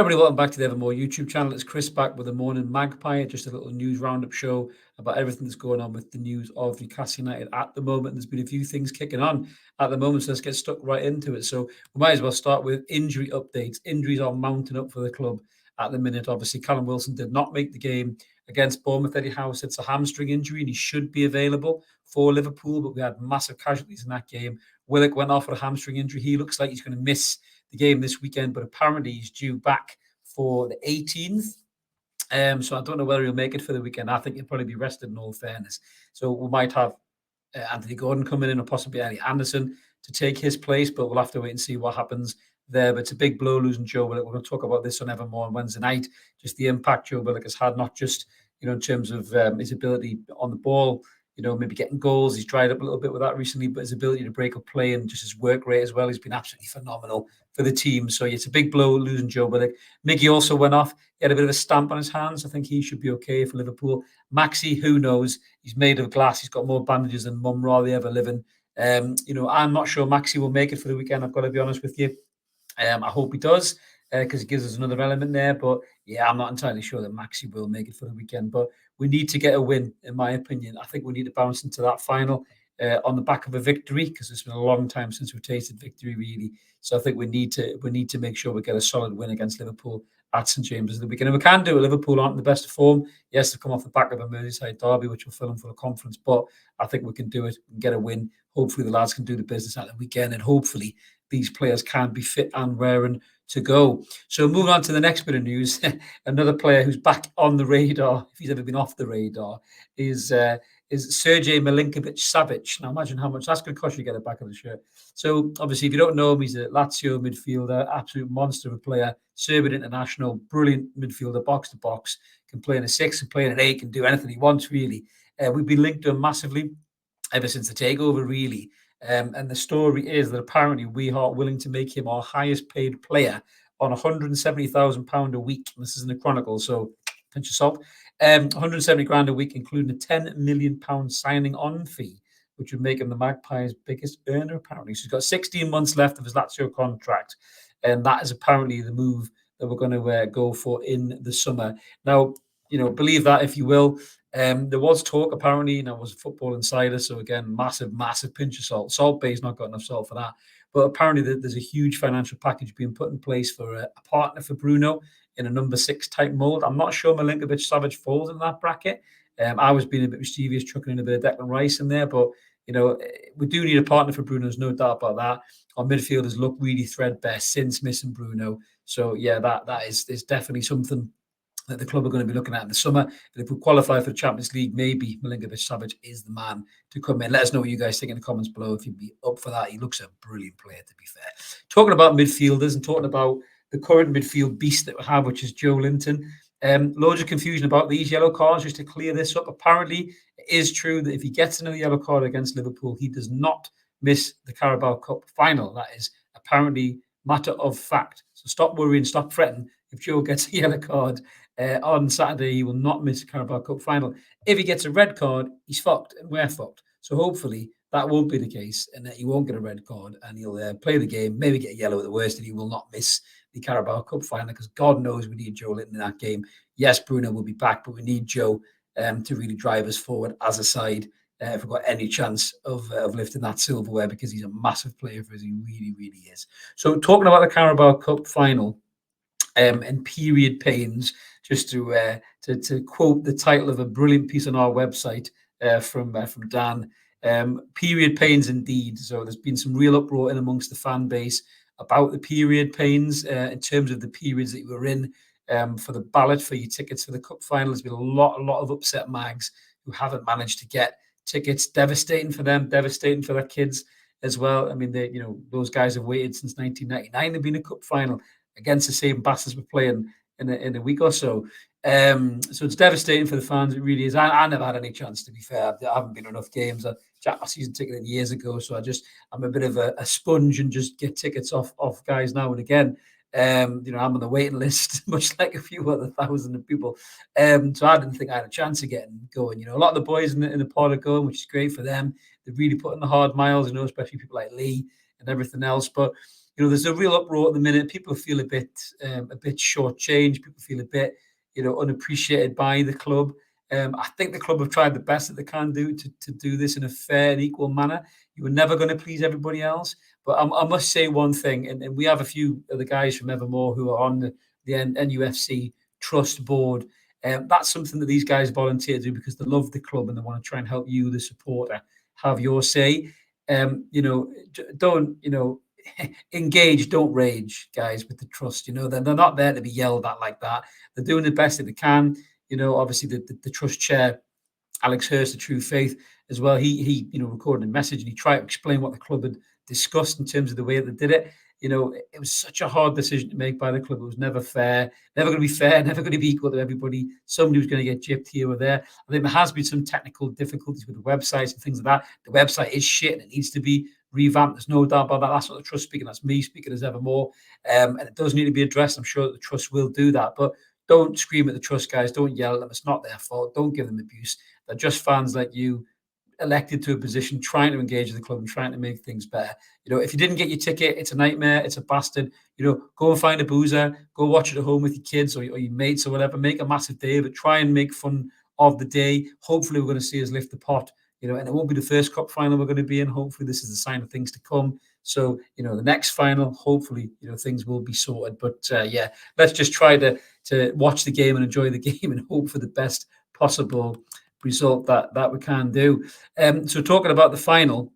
everybody, welcome back to the Evermore YouTube channel. It's Chris back with the Morning Magpie, just a little news roundup show about everything that's going on with the news of Newcastle United at the moment. There's been a few things kicking on at the moment, so let's get stuck right into it. So we might as well start with injury updates. Injuries are mounting up for the club at the minute. Obviously, Callum Wilson did not make the game against Bournemouth. Eddie Howe said it's a hamstring injury and he should be available for Liverpool, but we had massive casualties in that game. Willock went off with a hamstring injury. He looks like he's going to miss the game this weekend, but apparently he's due back for the 18th. So I don't know whether he'll make it for the weekend. I think he'll probably be rested in all fairness. So we might have Anthony Gordon coming in or possibly Ellie Anderson to take his place, but we'll have to wait and see what happens there. But it's a big blow losing Joe Willock. We're going to talk about this on Evermore on Wednesday night, just the impact Joe Willock has had, not just, in terms of his ability on the ball, maybe getting goals. He's dried up a little bit with that recently, but his ability to break up play and just his work rate as well, he's been absolutely phenomenal for the team. So it's a big blow losing Joe Willock. Mickey also went off. He had a bit of a stamp on his hands. I think he should be okay for Liverpool. Maxi, who knows? He's made of glass. He's got more bandages than Mum Rawley ever living. I'm not sure Maxi will make it for the weekend. I've got to be honest with you. I hope he does, because it gives us another element there. But yeah, I'm not entirely sure that Maxi will make it for the weekend. But we need to get a win, in my opinion. I think we need to bounce into that final on the back of a victory, because it's been a long time since we've tasted victory, really. So I think we need to make sure we get a solid win against Liverpool at St James's the weekend. And we can do it. Liverpool aren't in the best of form. Yes, they've come off the back of a Merseyside derby, which will fill them for a conference. But I think we can do it and get a win. Hopefully the lads can do the business at the weekend, and hopefully these players can be fit and raring to go. So moving on to the next bit of news, another player who's back on the radar, if he's ever been off the radar, is Sergej Milinkovic-Savic. Now imagine how much that's going to cost you to get it back on the shirt. So obviously, if you don't know him, he's a Lazio midfielder, absolute monster of a player, Serbian international, brilliant midfielder, box to box, can play in a 6, can play in an 8, can do anything he wants, really. We've been linked to him massively ever since the takeover, really. And the story is that apparently we are willing to make him our highest paid player on £170,000 a week. This is in the Chronicle, so pinch of salt. 170 grand a week, including a £10 million signing on fee, which would make him the Magpies' biggest earner, apparently. So he's got 16 months left of his Lazio contract, and that is apparently the move that we're going to go for in the summer. Now, believe that if you will. There was talk, apparently, and I was a Football Insider, so again, massive pinch of salt. Salt Bay's not got enough salt for that. But apparently there's a huge financial package being put in place for a partner for Bruno in a number 6 type mould. I'm not sure Milinkovic-Savic falls in that bracket. I was being a bit mischievous, chucking in a bit of Declan Rice in there, but we do need a partner for Bruno. There's no doubt about that. Our midfielders look really threadbare since missing Bruno. So yeah, that is definitely something that the club are going to be looking at in the summer. And if we qualify for the Champions League, maybe Milinkovic-Savic is the man to come in. Let us know what you guys think in the comments below if you'd be up for that. He looks a brilliant player, to be fair. Talking about midfielders and talking about the current midfield beast that we have, which is Joelinton. Loads of confusion about these yellow cards. Just to clear this up, apparently it is true that if he gets another yellow card against Liverpool, he does not miss the Carabao Cup final. That is apparently matter of fact. So stop worrying, stop fretting. If Joe gets a yellow card on Saturday, he will not miss the Carabao Cup final. If he gets a red card, he's fucked, and we're fucked. So hopefully that won't be the case, and that he won't get a red card, and he'll play the game, maybe get a yellow at the worst, and he will not miss the Carabao Cup final, because God knows we need Joelinton in that game. Yes, Bruno will be back, but we need Joe to really drive us forward as a side if we've got any chance of lifting that silverware, because he's a massive player for us. He really, really is. So talking about the Carabao Cup final, and period pains, just to quote the title of a brilliant piece on our website from Dan, period pains indeed. So there's been some real uproar in amongst the fan base about the period pains in terms of the periods that you were in for the ballot for your tickets for the cup final. There's been a lot of upset mags who haven't managed to get tickets. Devastating for them, devastating for their kids as well. I mean, those guys have waited since 1999 to be in a cup final against the same bastards we're playing in a week or so. So it's devastating for the fans. It really is. I never had any chance, to be fair. I haven't been enough games. I jacked my season ticket in years ago, so I'm a bit of a sponge and just get tickets off guys now and again. I'm on the waiting list, much like a few other thousand of people. So I didn't think I had a chance of getting going. A lot of the boys in the pod are going, which is great for them. They're really putting the hard miles, especially people like Lee and everything else. But there's a real uproar at the minute. People feel a bit shortchanged. People feel a bit, unappreciated by the club. I think the club have tried the best that they can do to do this in a fair and equal manner. You were never going to please everybody else. But I must say one thing, and we have a few of the guys from Evermore who are on the NUFC Trust board. That's something that these guys volunteer to do because they love the club and they want to try and help you, the supporter, have your say. Don't engage, don't rage, guys, with the trust. They're not there to be yelled at like that. They're doing the best that they can. Obviously the trust chair, Alex Hurst, the True Faith, as well. He recorded a message and he tried to explain what the club had discussed in terms of the way that they did it. It was such a hard decision to make by the club. It was never fair, never going to be fair, never going to be equal to everybody. Somebody was going to get gypped here or there. I think there has been some technical difficulties with the websites and things like that. The website is shit and it needs to be revamped. There's no doubt about that. That's not the trust speaking. That's me speaking as Evermore. And it does need to be addressed. I'm sure that the trust will do that. But don't scream at the trust guys. Don't yell at them. It's not their fault. Don't give them abuse. They're just fans like you, elected to a position, trying to engage with the club and trying to make things better. If you didn't get your ticket, it's a nightmare. It's a bastard. Go and find a boozer. Go watch it at home with your kids or your mates or whatever. Make a massive day of it. Try and make fun of the day. Hopefully, we're going to see us lift the pot. And it won't be the first cup final we're going to be in. Hopefully, this is the sign of things to come. So, the next final, hopefully, things will be sorted. But yeah, let's just try to watch the game and enjoy the game and hope for the best possible result that we can do. So talking about the final,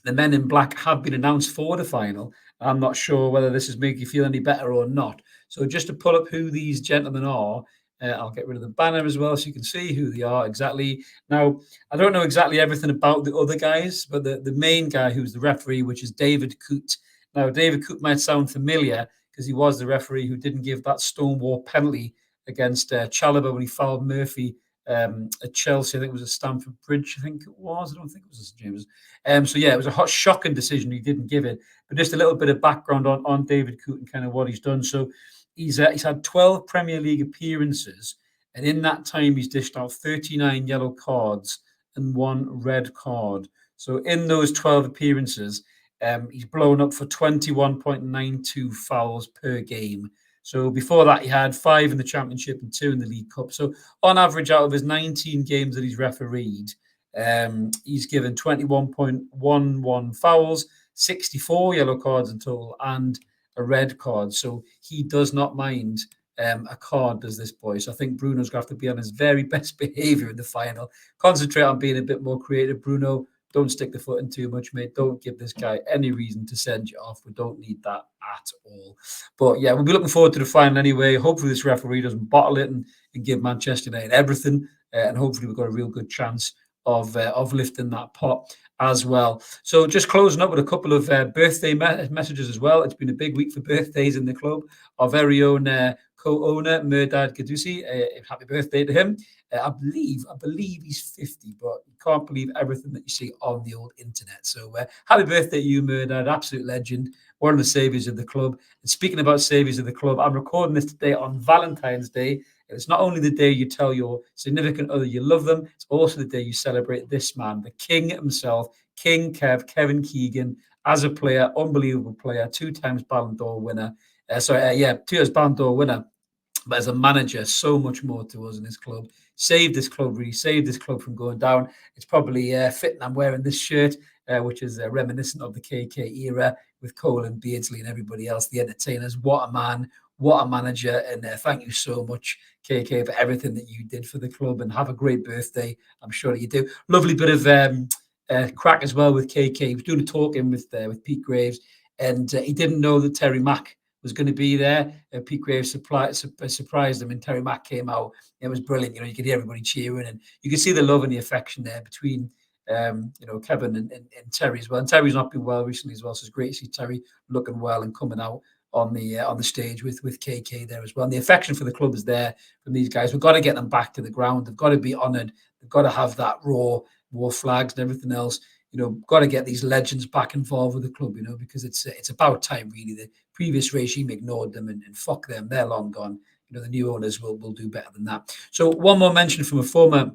the men in black have been announced for the final. I'm not sure whether this is making you feel any better or not. So just to pull up who these gentlemen are, I'll get rid of the banner as well so you can see who they are exactly. Now, I don't know exactly everything about the other guys, but the main guy who's the referee, which is David Coote. Now, David Coote might sound familiar because he was the referee who didn't give that Stonewall penalty against Chalobah when he fouled Murphy at Chelsea. I think it was at Stamford Bridge. I think it was. I don't think it was at St James's. So yeah, it was a hot, shocking decision. He didn't give it. But just a little bit of background on David Coote and kind of what he's done. So he's had 12 Premier League appearances, and in that time he's dished out 39 yellow cards and 1 red card. So in those 12 appearances, he's blown up for 21.92 fouls per game. So before that, he had 5 in the Championship and 2 in the League Cup. So on average, out of his 19 games that he's refereed, he's given 21.11 fouls, 64 yellow cards in total, and a red card. So he does not mind a card, does this boy. So I think Bruno's going to have to be on his very best behaviour in the final. Concentrate on being a bit more creative, Bruno. Don't stick the foot in too much, mate. Don't give this guy any reason to send you off. We don't need that at all. But yeah, we'll be looking forward to the final anyway. Hopefully this referee doesn't bottle it and give Manchester United everything. And hopefully we've got a real good chance of lifting that pot as well. So just closing up with a couple of birthday messages as well. It's been a big week for birthdays in the club. Our very own co-owner, Murdad Gadusi, happy birthday to him. I believe he's 50, but you can't believe everything that you see on the old internet. So happy birthday to you, Murdad, absolute legend, one of the saviours of the club. And speaking about saviours of the club, I'm recording this today on Valentine's Day. It's not only the day you tell your significant other you love them, it's also the day you celebrate this man, the king himself, King Kev, Kevin Keegan, as a player, unbelievable player, 2 times Ballon d'Or winner. 2 times Ballon d'Or winner. But as a manager, so much more to us in this club. Saved this club, really saved this club from going down. It's probably fitting I'm wearing this shirt, which is reminiscent of the KK era with Cole and Beardsley and everybody else, the entertainers. What a man, what a manager. And thank you so much, KK, for everything that you did for the club. And have a great birthday. I'm sure that you do. Lovely bit of crack as well with KK. He was doing a talking with Pete Graves, and he didn't know that Terry Mack was going to be there. Pete Graves surprised him, and Terry Mack came out. It was brilliant. You could hear everybody cheering, and you could see the love and the affection there between Kevin and Terry as well. And Terry's not been well recently as well, so it's great to see Terry looking well and coming out on the stage with KK there as well. And the affection for the club is there from these guys. We've got to get them back to the ground. They've got to be honoured. They've got to have that raw war flags and everything else. Got to get these legends back involved with the club, because it's about time, really. The previous regime ignored them and fuck them. They're long gone. The new owners will do better than that. So one more mention from a former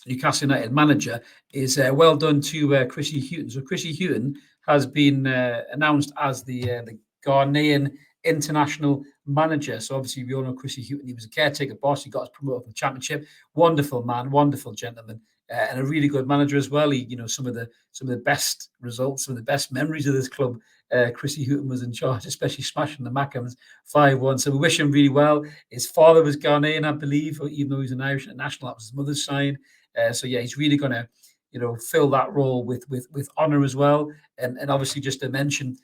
Newcastle United manager is well done to Chrissy Hughton. So Chrissy Hughton has been announced as the Ghanaian international manager. So obviously we all know Chrissy Hughton. He was a caretaker boss. He got us promoted from the Championship. Wonderful man, wonderful gentleman, and a really good manager as well. He, some of the best results, some of the best memories of this club. Chrissy Hughton was in charge, especially smashing the Mackhams 5-1. So we wish him really well. His father was Ghanaian, I believe, even though he's an Irish national. That was his mother's side. So yeah, he's really going to, fill that role with honour as well. And obviously, just to mention,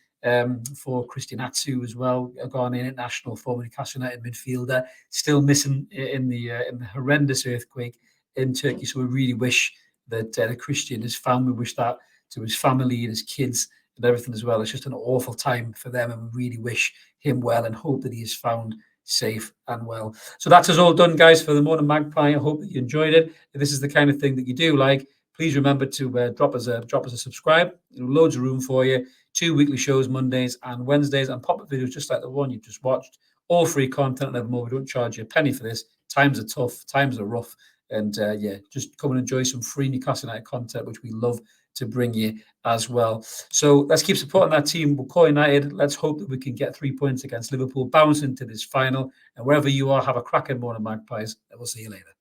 for Christian Atsu as well, a Ghanaian international, former Newcastle United midfielder, still missing in the horrendous earthquake in Turkey. So we really wish that Christian, his family, wish that to his family and his kids and everything as well. It's just an awful time for them, and we really wish him well and hope that he is found safe and well. So that's us all done, guys, for the Morning Magpie. I hope that you enjoyed it. If this is the kind of thing that you do like, please remember to drop us a subscribe. Loads of room for you. 2 weekly shows, Mondays and Wednesdays, and pop-up videos just like the one you just watched. All free content and evermore. We don't charge you a penny for this. Times are tough. Times are rough. And just come and enjoy some free Newcastle United content, which we love to bring you as well. So let's keep supporting that team. We'll call United. Let's hope that we can get 3 points against Liverpool, bounce into this final. And wherever you are, have a cracking morning, Magpies. And we'll see you later.